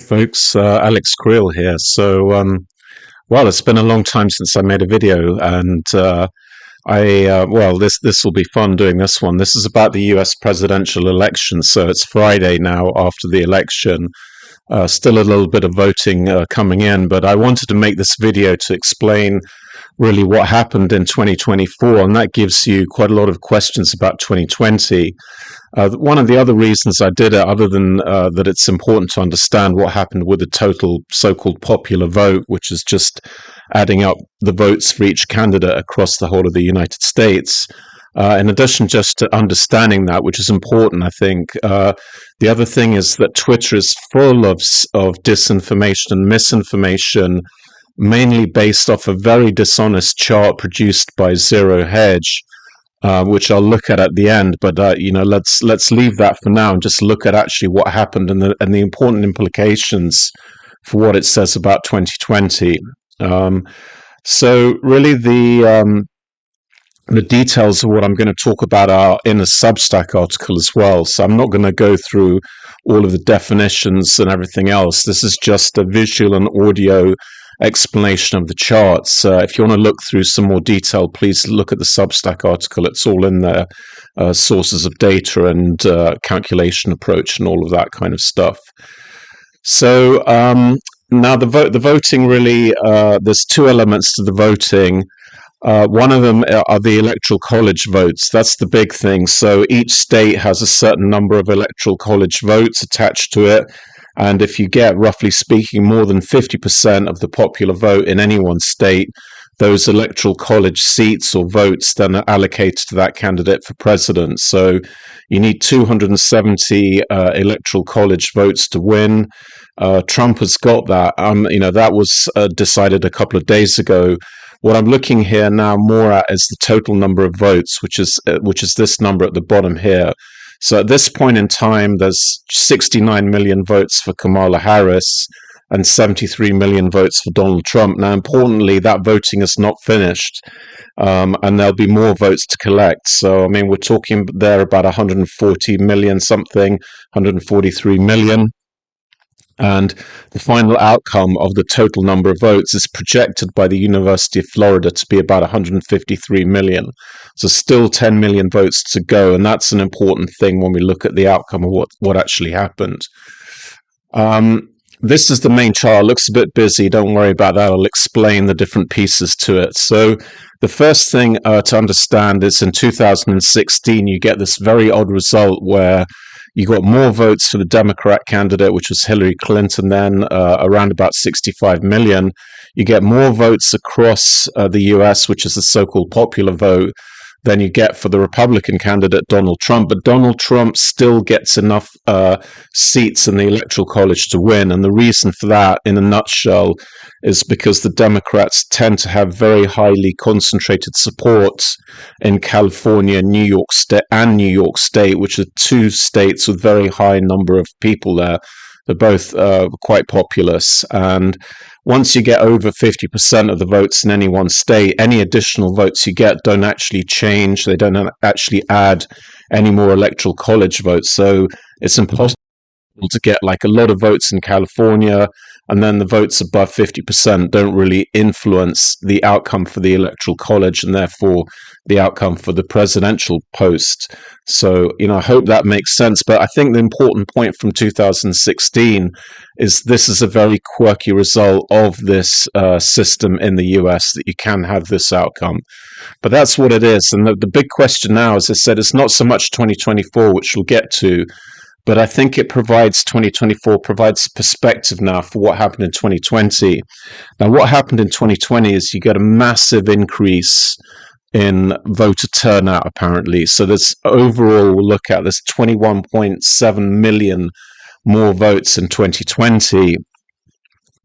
Folks, Alex Creel here. Well, it's been a long time since I made a video, and this will be fun doing this one. This is about the U.S. presidential election, so it's Friday now after the election. Still a little bit of voting coming in, but I wanted to make this video to explain really what happened in 2024, and that gives you quite a lot of questions about 2020. One of the other reasons I did it, other than that it's important to understand what happened with the total so-called popular vote, which is just adding up the votes for each candidate across the whole of the United States. In addition, just to understanding that, which is important, I think, the other thing is that Twitter is full of disinformation and misinformation, mainly based off a very dishonest chart produced by Zero Hedge, which I'll look at the end. But let's leave that for now and just look at actually what happened and the important implications for what it says about 2020. So really, the details of what I'm going to talk about are in a Substack article as well. So I'm not going to go through all of the definitions and everything else. This is just a visual and audio explanation of the charts. If you want to look through some more detail, please look at the Substack article. It's all in there, sources of data and calculation approach and all of that kind of stuff. So now the voting really, there's two elements to the voting. One of them are the electoral college votes. That's the big thing. So each state has a certain number of electoral college votes attached to it. And if you get, roughly speaking, more than 50% of the popular vote in any one state, those electoral college seats or votes then are allocated to that candidate for president. So you need 270 electoral college votes to win. Trump has got that. That was decided a couple of days ago. What I'm looking here now more at is the total number of votes, which is this number at the bottom here. So at this point in time, there's 69 million votes for Kamala Harris and 73 million votes for Donald Trump. Now, importantly, that voting is not finished, and there'll be more votes to collect. So, I mean, we're talking there about 140 million something, 143 million. And the final outcome of the total number of votes is projected by the University of Florida to be about 153 million. So still 10 million votes to go, and that's an important thing when we look at the outcome of what actually happened. This is the main chart. It looks a bit busy. Don't worry about that. I'll explain the different pieces to it. So the first thing to understand is in 2016, you get this very odd result where you got more votes for the Democrat candidate, which was Hillary Clinton then, around about 65 million. You get more votes across the US, which is the so-called popular vote, than you get for the Republican candidate, Donald Trump. But Donald Trump still gets enough seats in the Electoral College to win. And the reason for that, in a nutshell, is because the Democrats tend to have very highly concentrated support in California, New York State, which are two states with very high number of people there. They're both quite populous. And once you get over 50% of the votes in any one state, any additional votes you get don't actually change. They don't actually add any more electoral college votes. So it's impossible to get like a lot of votes in California, and then the votes above 50% don't really influence the outcome for the electoral college and therefore the outcome for the presidential post. So, I hope that makes sense. But I think the important point from 2016 is this is a very quirky result of this system in the US, that you can have this outcome. But that's what it is. And the big question now, as I said, is not so much 2024, which we'll get to, but I think it provides 2024 provides perspective now for what happened in 2020. Now, what happened in 2020 is you get a massive increase in voter turnout, apparently. So there's overall, we'll look at this 21.7 million more votes in 2020.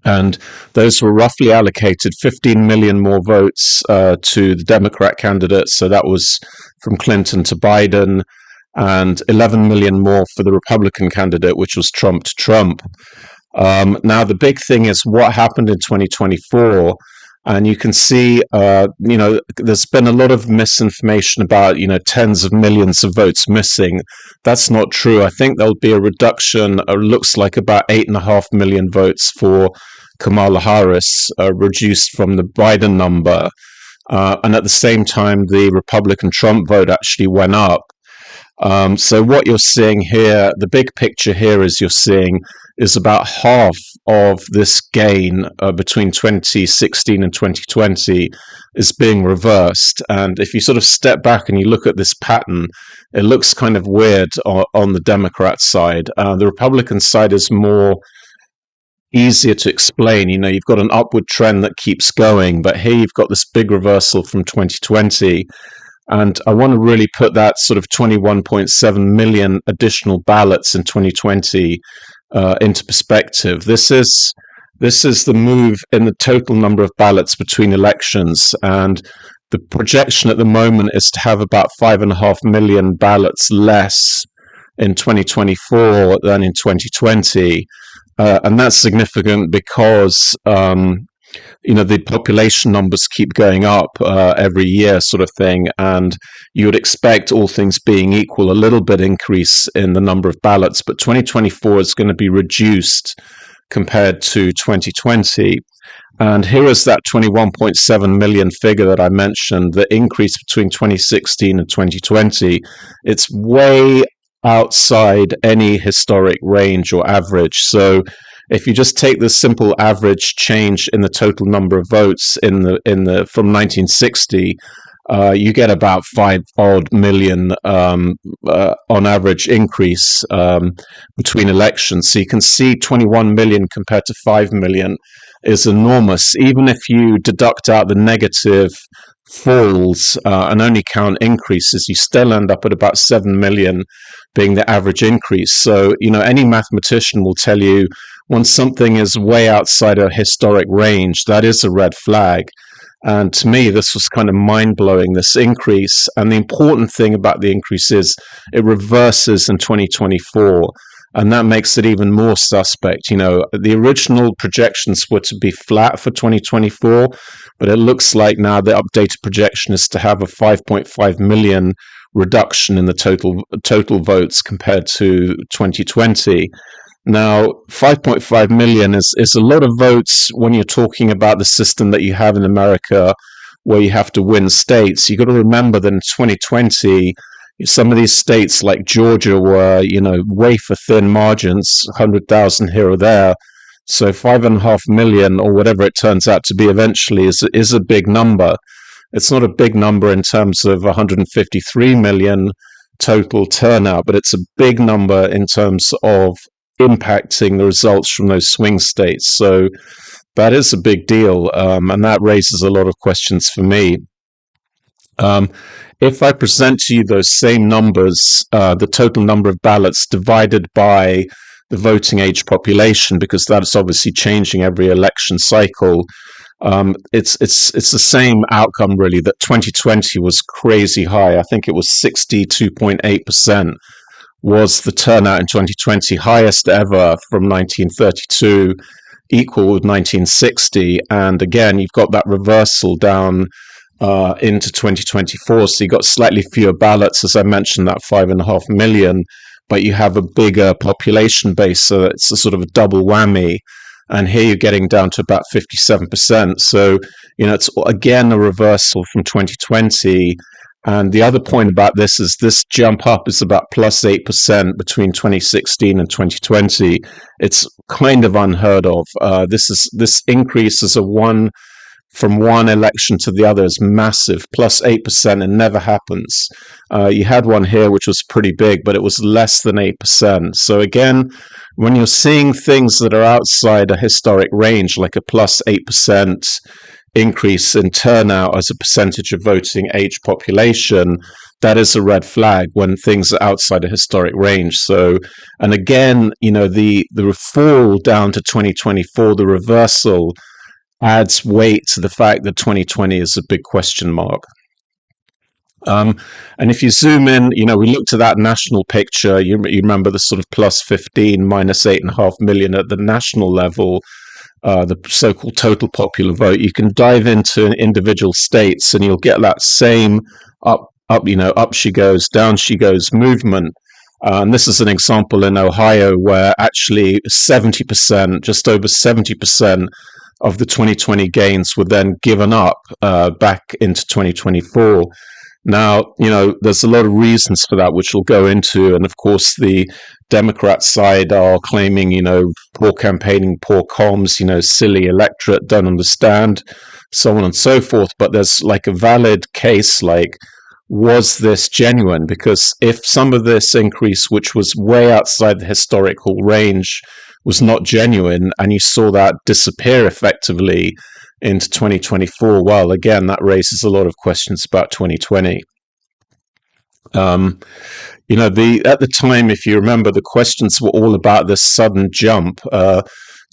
And those were roughly allocated 15 million more votes to the Democrat candidate. So that was from Clinton to Biden, and 11 million more for the Republican candidate, which was Trump to Trump. Now, the big thing is what happened in 2024. And you can see, there's been a lot of misinformation about, tens of millions of votes missing. That's not true. I think there'll be a reduction, looks like about 8.5 million votes for Kamala Harris, reduced from the Biden number. And at the same time, the Republican Trump vote actually went up. So what you're seeing here, the big picture here is you're seeing is about half of this gain between 2016 and 2020 is being reversed. And if you sort of step back and you look at this pattern, it looks kind of weird on the Democrat side. The Republican side is more easier to explain. You've got an upward trend that keeps going, but here you've got this big reversal from 2020. And I want to really put that sort of 21.7 million additional ballots in 2020 into perspective. This is the move in the total number of ballots between elections, and the projection at the moment is to have about 5.5 million ballots less in 2024 than in 2020. And that's significant because the population numbers keep going up every year, sort of thing, and you would expect, all things being equal, a little bit increase in the number of ballots, but 2024 is going to be reduced compared to 2020. And here is that 21.7 million figure that I mentioned, the increase between 2016 and 2020. It's way outside any historic range or average. So if you just take the simple average change in the total number of votes from 1960, you get about 5 odd million on average increase between elections. So you can see 21 million compared to 5 million is enormous. Even if you deduct out the negative falls and only count increases, you still end up at about 7 million being the average increase. So, any mathematician will tell you when something is way outside a historic range, that is a red flag. And to me, this was kind of mind-blowing, this increase. And the important thing about the increase is it reverses in 2024. And that makes it even more suspect. The original projections were to be flat for 2024, but it looks like now the updated projection is to have a 5.5 million reduction in the total votes compared to 2020. Now, 5.5 million is a lot of votes when you're talking about the system that you have in America, where you have to win states. You've got to remember that in 2020, some of these states like Georgia were, wafer thin margins, 100,000 here or there. So 5.5 million, or whatever it turns out to be eventually, is a big number. It's not a big number in terms of 153 million total turnout, but it's a big number in terms of impacting the results from those swing states. So that is a big deal, and that raises a lot of questions for me. If I present to you those same numbers, the total number of ballots divided by the voting age population, because that's obviously changing every election cycle, it's the same outcome really. That 2020 was crazy high. I think it was 62.8% was the turnout in 2020, highest ever from 1932, equal with 1960. And again, you've got that reversal down into 2024. So you got slightly fewer ballots, as I mentioned, that 5.5 million, but you have a bigger population base, so it's a sort of a double whammy. And here you're getting down to about 57%. So, it's again a reversal from 2020. And the other point about this is this jump up is about plus 8% between 2016 and 2020. It's kind of unheard of. This increase is from one election to the other is massive, plus 8%, and never happens. You had one here which was pretty big, but it was less than 8%. So again, when you're seeing things that are outside a historic range, like a plus 8% increase in turnout as a percentage of voting age population, that is a red flag when things are outside a historic range. So, and again, the fall down to 2024, the reversal adds weight to the fact that 2020 is a big question mark. And if you zoom in, we looked at that national picture. You remember the sort of plus 15, minus 8.5 million at the national level. the so-called total popular vote, you can dive into individual states and you'll get that same up she goes, down she goes movement. And this is an example in Ohio where actually 70%, just over 70% of the 2020 gains were then given up back into 2024. Now, there's a lot of reasons for that, which we'll go into. And of course, the Democrat side are claiming, poor campaigning, poor comms, silly electorate, don't understand, so on and so forth. But there's like a valid case, like, was this genuine? Because if some of this increase, which was way outside the historical range, was not genuine, and you saw that disappear effectively into 2024, well, again, that raises a lot of questions about 2020. At the time, if you remember, the questions were all about this sudden jump.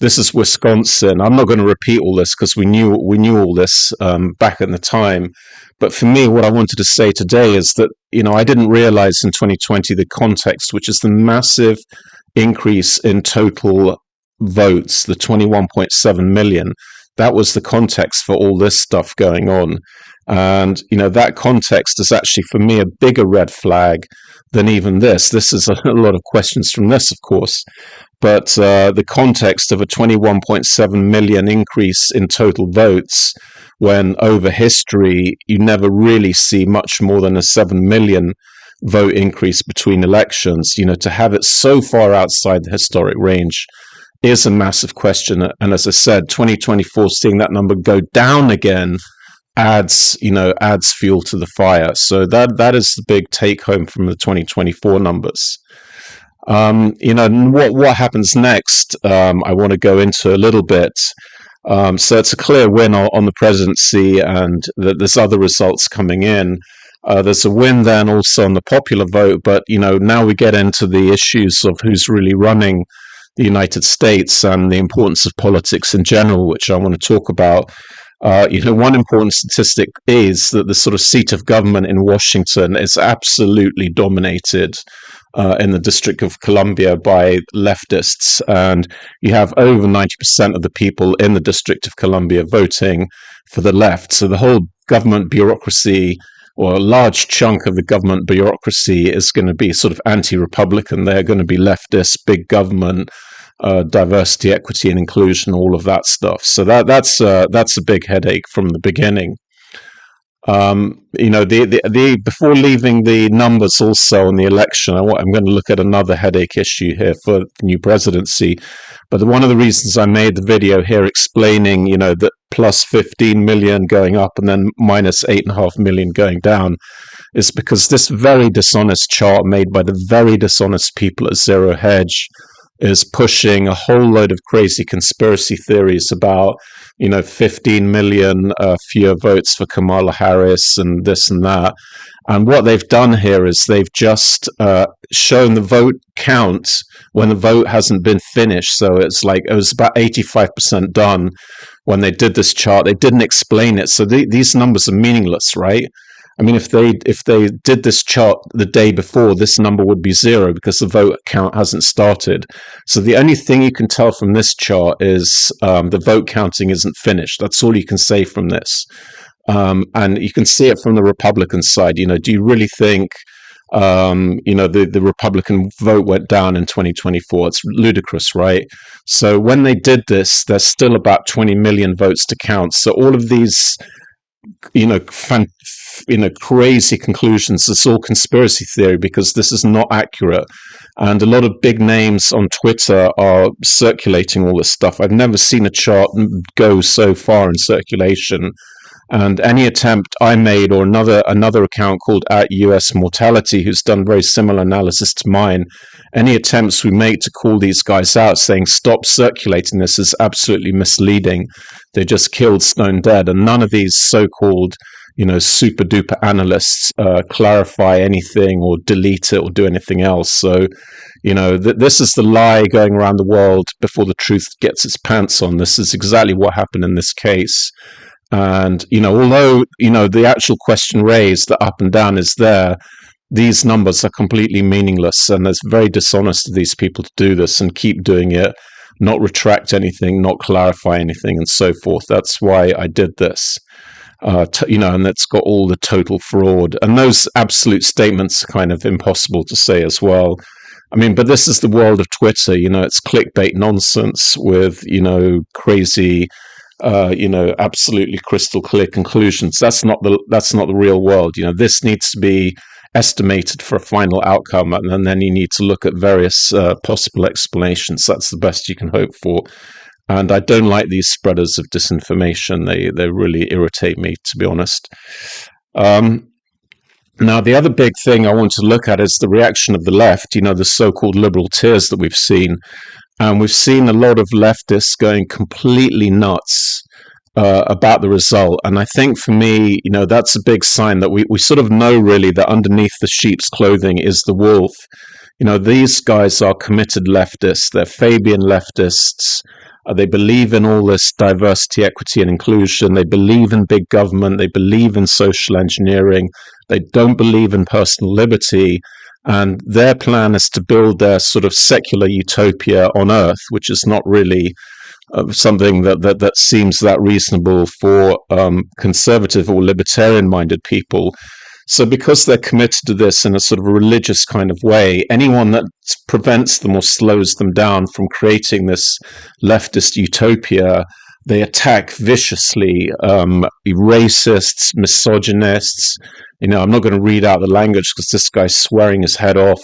This is Wisconsin. I'm not going to repeat all this because we knew all this back at the time. But for me, what I wanted to say today is that I didn't realize in 2020 the context, which is the massive increase in total votes, the 21.7 million. That was the context for all this stuff going on. And, that context is actually, for me, a bigger red flag than even this. This is a lot of questions from this, of course. But the context of a 21.7 million increase in total votes, when over history, you never really see much more than a 7 million vote increase between elections, to have it so far outside the historic range is a massive question. And as I said, 2024, seeing that number go down again adds fuel to the fire. So that is the big take home from the 2024 numbers. What happens next, I want to go into a little bit. So it's a clear win on the presidency, and there's other results coming in. There's a win then also on the popular vote, but now we get into the issues of who's really running the United States and the importance of politics in general, which I want to talk about. One important statistic is that the sort of seat of government in Washington is absolutely dominated in the District of Columbia by leftists, and you have over 90% of the people in the District of Columbia voting for the left. So the whole government bureaucracy, or a large chunk of the government bureaucracy, is going to be sort of anti-Republican. They're going to be leftist, big government, diversity, equity, and inclusion, all of that stuff. So that's a big headache from the beginning. Before leaving the numbers also on the election, I'm going to look at another headache issue here for the new presidency. But one of the reasons I made the video here explaining, that plus 15 million going up and then minus 8.5 million going down, is because this very dishonest chart made by the very dishonest people at Zero Hedge is pushing a whole load of crazy conspiracy theories about 15 million fewer votes for Kamala Harris and this and that. And what they've done here is they've just shown the vote count when the vote hasn't been finished. So it was about 85% done when they did this chart. They didn't explain it. So these numbers are meaningless, right? I mean, if they did this chart the day before, this number would be zero because the vote count hasn't started. So the only thing you can tell from this chart is the vote counting isn't finished. That's all you can say from this. And you can see it from the Republican side. Do you really think the Republican vote went down in 2024? It's ludicrous, right? So when they did this, there's still about 20 million votes to count. So all of these crazy conclusions, it's all conspiracy theory because this is not accurate. And a lot of big names on Twitter are circulating all this stuff. I've never seen a chart go so far in circulation. And any attempt I made, or another account called @US Mortality, who's done very similar analysis to mine, any attempts we make to call these guys out, saying stop circulating this, is absolutely misleading. They just killed stone dead, and none of these so-called super duper analysts clarify anything or delete it or do anything else. So this is the lie going around the world before the truth gets its pants on. This is exactly what happened in this case. And although the actual question raised, the up and down is there, these numbers are completely meaningless, and it's very dishonest of these people to do this and keep doing it not retract anything, not clarify anything, and so forth. That's why I did this. And that's got all the total fraud. And those absolute statements are kind of impossible to say as well. I mean, but this is the world of Twitter. It's clickbait nonsense with, crazy, absolutely crystal clear conclusions. That's not the real world. This needs to be estimated for a final outcome, and then you need to look at various possible explanations. That's the best you can hope for. And I don't like these spreaders of disinformation. They really irritate me, to be honest. Now, the other big thing I want to look at is the reaction of the left, the so-called liberal tears that we've seen. And we've seen a lot of leftists going completely nuts about the result. And I think for me, that's a big sign that we sort of know really that underneath the sheep's clothing is the wolf. These guys are committed leftists. They're Fabian leftists. They believe in all this diversity, equity, and inclusion. They believe in big government. They believe in social engineering. They don't believe in personal liberty. And their plan is to build their sort of secular utopia on Earth, which is not really something that seems that reasonable for conservative or libertarian-minded people. So because they're committed to this in a sort of religious kind of way, anyone that prevents them or slows them down from creating this leftist utopia, they attack viciously. Racists, misogynists. I'm not going to read out the language because this guy's swearing his head off.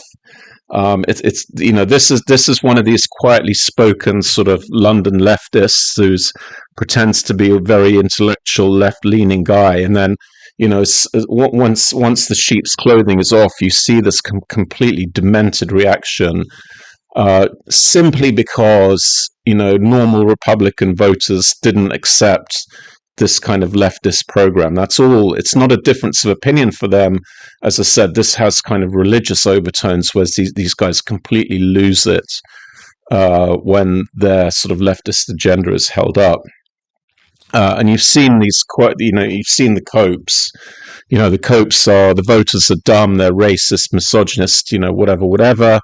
This is one of these quietly spoken sort of London leftists who pretends to be a very intellectual left-leaning guy, and then once the sheep's clothing is off, you see this completely demented reaction, simply because normal Republican voters didn't accept this kind of leftist program. That's all. It's not a difference of opinion for them. As I said, this has kind of religious overtones, whereas these guys completely lose it when their sort of leftist agenda is held up. And you've seen you've seen the copes. The copes are the voters are dumb, they're racist, misogynist, whatever.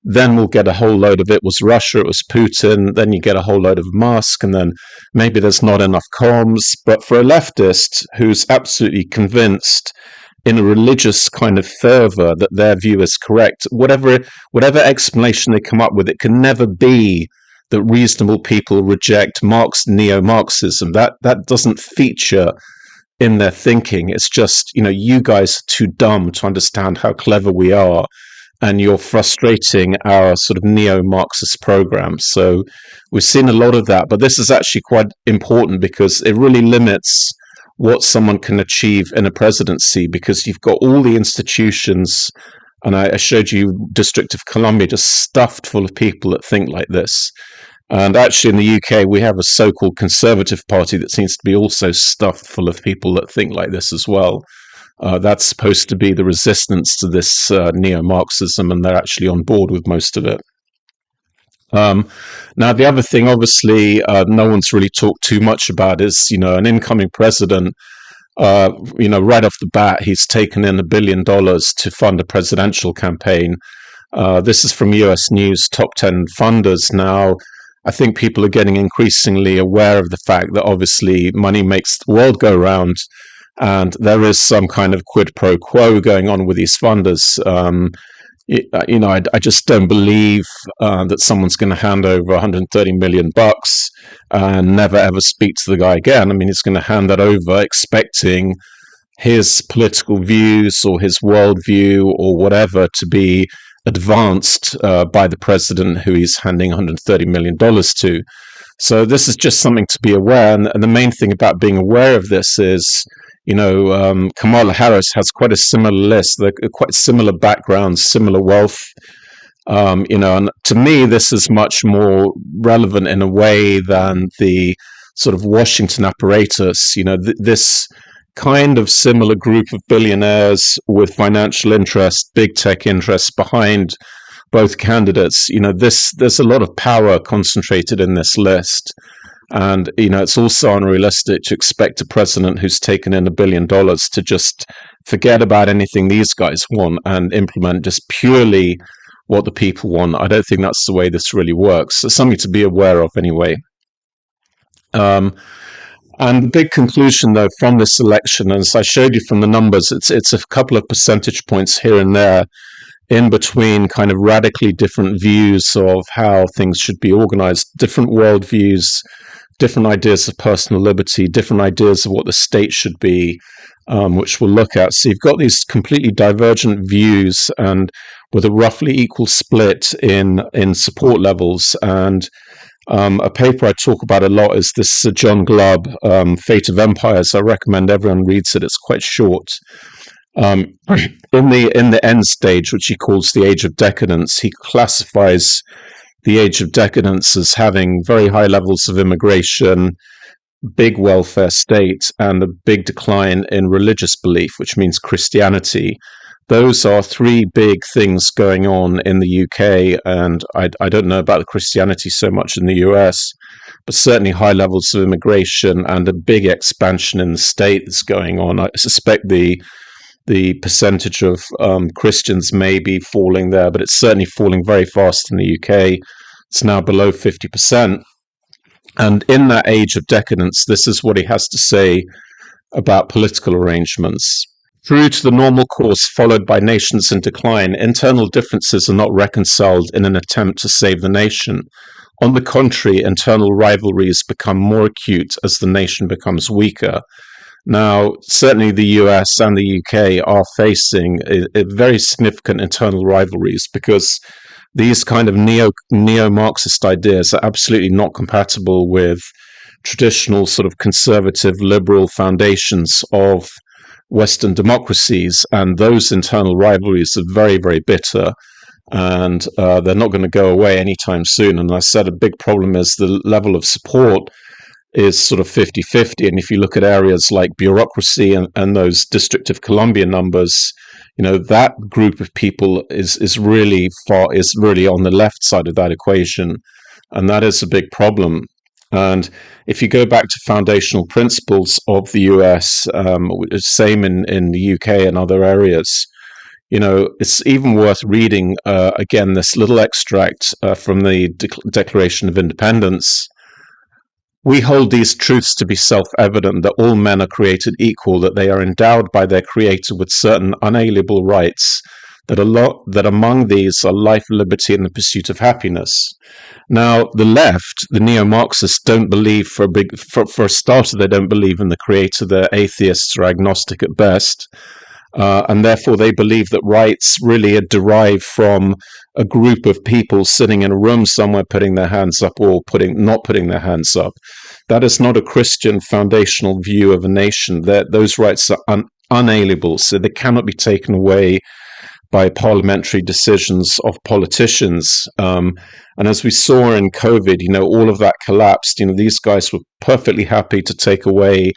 Then we'll get a whole load of it was Russia, it was Putin. Then you get a whole load of Musk, and then maybe there's not enough comms. But for a leftist who's absolutely convinced in a religious kind of fervor that their view is correct, whatever explanation they come up with, it can never be that reasonable people reject neo-Marxism. That doesn't feature in their thinking. It's just, you guys are too dumb to understand how clever we are, and you're frustrating our sort of neo-Marxist program. So we've seen a lot of that, but this is actually quite important because it really limits what someone can achieve in a presidency, because you've got all the institutions, and I showed you District of Columbia just stuffed full of people that think like this. And actually in the UK, we have a so-called Conservative Party that seems to be also stuffed full of people that think like this as well. That's supposed to be the resistance to this neo-Marxism, and they're actually on board with most of it. Now, the other thing, obviously, no one's really talked too much about is, an incoming president, right off the bat, he's taken in $1 billion to fund a presidential campaign. This is from US News Top 10 Funders. Now, I think people are getting increasingly aware of the fact that obviously money makes the world go round, and there is some kind of quid pro quo going on with these funders. I just don't believe that someone's going to hand over $130 million and never ever speak to the guy again. I mean, he's going to hand that over expecting his political views or his worldview or whatever to be advanced by the president who he's handing $130 million to. So this is just something to be aware. And the main thing about being aware of this is, Kamala Harris has quite a similar list. They're quite similar backgrounds, similar wealth. And to me, this is much more relevant in a way than the sort of Washington apparatus. This kind of similar group of billionaires with financial interest, big tech interests behind both candidates. There's a lot of power concentrated in this list. And, it's also unrealistic to expect a president who's taken in $1 billion to just forget about anything these guys want and implement just purely what the people want. I don't think that's the way this really works. It's something to be aware of anyway. Um, and the big conclusion, though, from this election, as I showed you from the numbers, it's a couple of percentage points here and there in between kind of radically different views of how things should be organized, different worldviews, different ideas of personal liberty, different ideas of what the state should be, which we'll look at. So you've got these completely divergent views, and with a roughly equal split in support levels. And a paper I talk about a lot is this Sir John Glubb, Fate of Empires. I recommend everyone reads it. It's quite short. In the end stage, which he calls the age of decadence, he classifies the age of decadence as having very high levels of immigration, big welfare state, and a big decline in religious belief, which means Christianity. Those are three big things going on in the UK, and I don't know about the Christianity so much in the US, but certainly high levels of immigration and a big expansion in the state that's going on. I suspect the percentage of Christians may be falling there, but it's certainly falling very fast in the UK. It's now below 50%. And in that age of decadence, this is what he has to say about political arrangements. True to the normal course followed by nations in decline, internal differences are not reconciled in an attempt to save the nation. On the contrary, internal rivalries become more acute as the nation becomes weaker. Now, certainly the US and the UK are facing a very significant internal rivalries because these kind of neo-Marxist ideas are absolutely not compatible with traditional sort of conservative liberal foundations of Western democracies, and those internal rivalries are very, very bitter, and they're not going to go away anytime soon. And I said a big problem is the level of support is sort of 50-50. And if you look at areas like bureaucracy and those District of Columbia numbers, that group of people is really on the left side of that equation, and that is a big problem. And if you go back to foundational principles of the US, same in the UK and other areas, it's even worth reading again this little extract from the Declaration of Independence. We hold these truths to be self-evident, that all men are created equal, that they are endowed by their Creator with certain unalienable rights, that among these are life, liberty, and the pursuit of happiness. Now, the left, the neo-Marxists, don't believe, for a starter, they don't believe in the Creator. They're atheists or agnostic at best. And therefore they believe that rights really are derived from a group of people sitting in a room somewhere putting their hands up or not putting their hands up. That is not a Christian foundational view of a nation. Those rights are unalienable, so they cannot be taken away by parliamentary decisions of politicians. And as we saw in COVID, all of that collapsed. These guys were perfectly happy to take away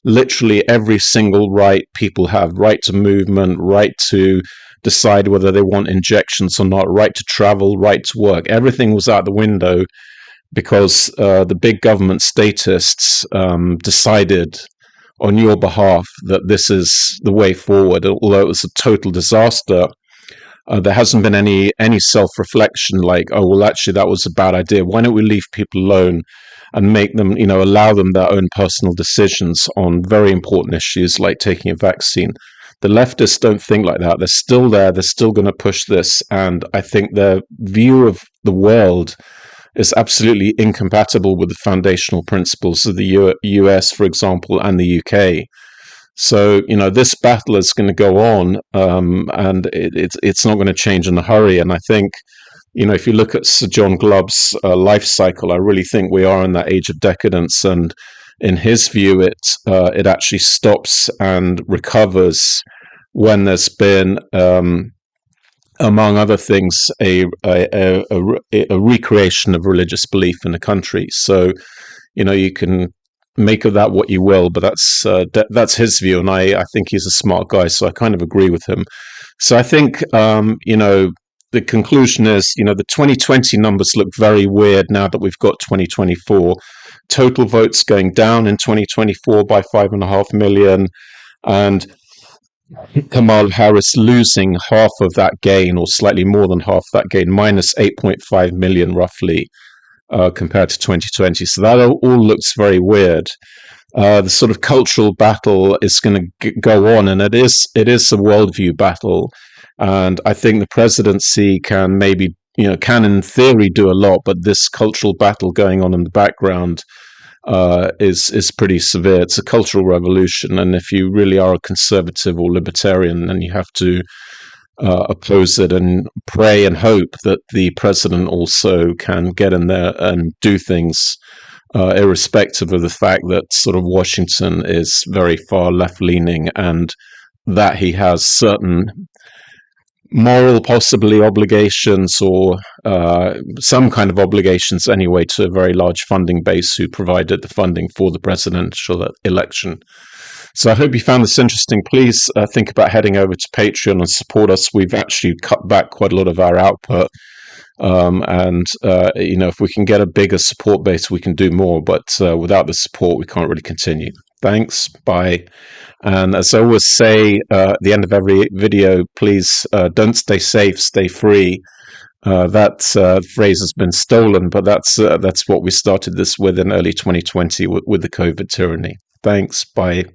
literally every single right people have: right to movement, right to decide whether they want injections or not, right to travel, right to work. Everything was out the window because the big government statists decided on your behalf that this is the way forward. Although it was a total disaster, there hasn't been any self-reflection like, oh, well, actually, that was a bad idea. Why don't we leave people alone and make them, allow them their own personal decisions on very important issues like taking a vaccine? The leftists don't think like that. They're still there. They're still going to push this. And I think their view of the world is absolutely incompatible with the foundational principles of the US, for example, and the UK. So, this battle is going to go on, and it's not going to change in a hurry. And I think, if you look at Sir John Glubb's life cycle, I really think we are in that age of decadence. And in his view, it actually stops and recovers when there's been, among other things, a recreation of religious belief in the country. So, you can make of that what you will, but that's his view, and I think he's a smart guy, so I kind of agree with him. So I think the conclusion is, the 2020 numbers look very weird now that we've got 2024. Total votes going down in 2024 by 5.5 million, and Kamala Harris losing half of that gain, or slightly more than half that gain, minus 8.5 million roughly, compared to 2020. So that all looks very weird. The sort of cultural battle is going to go on, and it is a worldview battle. And I think the presidency can maybe, can in theory do a lot, but this cultural battle going on in the background is pretty severe. It's a cultural revolution, and if you really are a conservative or libertarian, then you have to oppose it and pray and hope that the president also can get in there and do things, irrespective of the fact that sort of Washington is very far left leaning, and that he has certain moral, possibly obligations, or some kind of obligations anyway, to a very large funding base who provided the funding for the presidential election. So I hope you found this interesting. Please think about heading over to Patreon and support us. We've actually cut back quite a lot of our output. And if we can get a bigger support base, we can do more. But without the support, we can't really continue. Thanks. Bye. And as I always say at the end of every video, please don't stay safe, stay free. That phrase has been stolen, but that's what we started this with in early 2020 with the COVID tyranny. Thanks. Bye.